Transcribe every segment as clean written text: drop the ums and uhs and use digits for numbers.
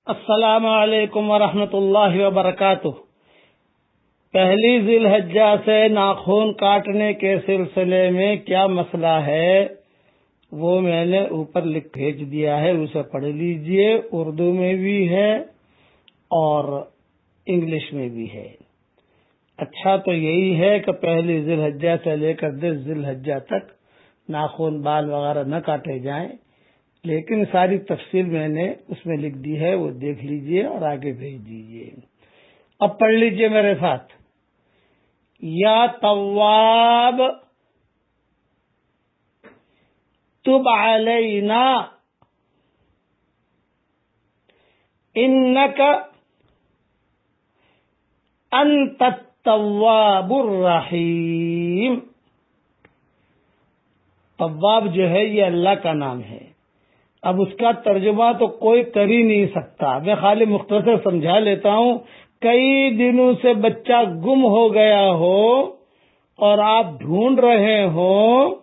السلام علیکم ورحمۃ اللہ وبرکاتہ۔ پہلی ذی الحجہ سے ناخن کاٹنے کے سلسلے میں کیا مسئلہ ہے وہ میں نے اوپر لکھ بھیج دیا ہے، اسے پڑھ لیجئے۔ اردو میں بھی ہے اور انگلش میں بھی ہے۔ اچھا تو یہی ہے کہ پہلی ذی الحجہ سے لے کر 10 ذی الحجہ تک ناخن بال وغیرہ نہ کاٹے جائیں، لیکن ساری تفصیل میں نے اس میں لکھ دی ہے، وہ دیکھ لیجئے اور آگے بھیج دیجئے۔ اب پڑھ لیجئے میرے ساتھ۔ یا تواب تب علینا انک انت التواب الرحیم۔ تواب جو ہے یہ اللہ کا نام ہے۔ اب اس کا ترجمہ تو کوئی کر ہی نہیں سکتا، میں خالی مختصر سمجھا لیتا ہوں۔ کئی دنوں سے بچہ گم ہو گیا ہو اور آپ ڈھونڈ رہے ہوں،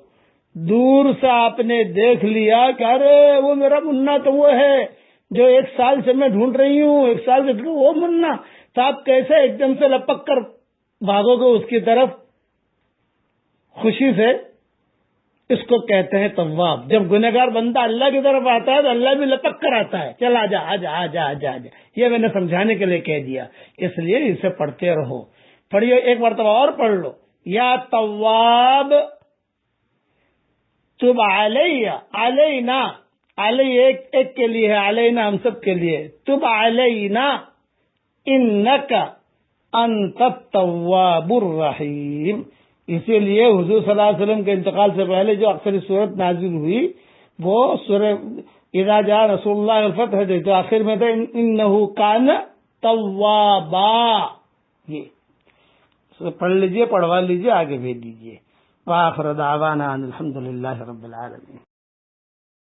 دور سے آپ نے دیکھ لیا کہ ارے وہ میرا منا تو وہ ہے جو 1 سال سے میں ڈھونڈ رہی ہوں، 1 سال سے وہ منا، تو آپ کیسے ایک دم سے لپک کر بھاگو گے اس کی طرف خوشی سے؟ اس کو کہتے ہیں تواب۔ جب گنہگار بندہ اللہ کی طرف آتا ہے تو اللہ بھی لپک کر آتا ہے، چل آجا آجا آجا آجا آجا۔ یہ میں نے سمجھانے کے لیے کہہ دیا، اس لیے اسے پڑھتے رہو۔ پڑھیے ایک مرتبہ اور پڑھ لو۔ یا تواب تب علیہ، علینا، علیہ ایک کے لیے ہے، علینا ہم سب کے لیے۔ تب علینا انک انت التواب الرحیم۔ اسی لیے حضور صلی اللہ علیہ وسلم کے انتقال سے پہلے جو اکثر صورت نازل ہوئی وہ سورہ اذا جاء رسول اللہ الفتح ہے، جو آخر میں تھا انہ کان توابا۔ یہ پڑھ لیجئے، پڑھوا لیجئے، آگے بھیج دیجئے۔ وآخر دعوانا ان الحمد للہ رب العالمین۔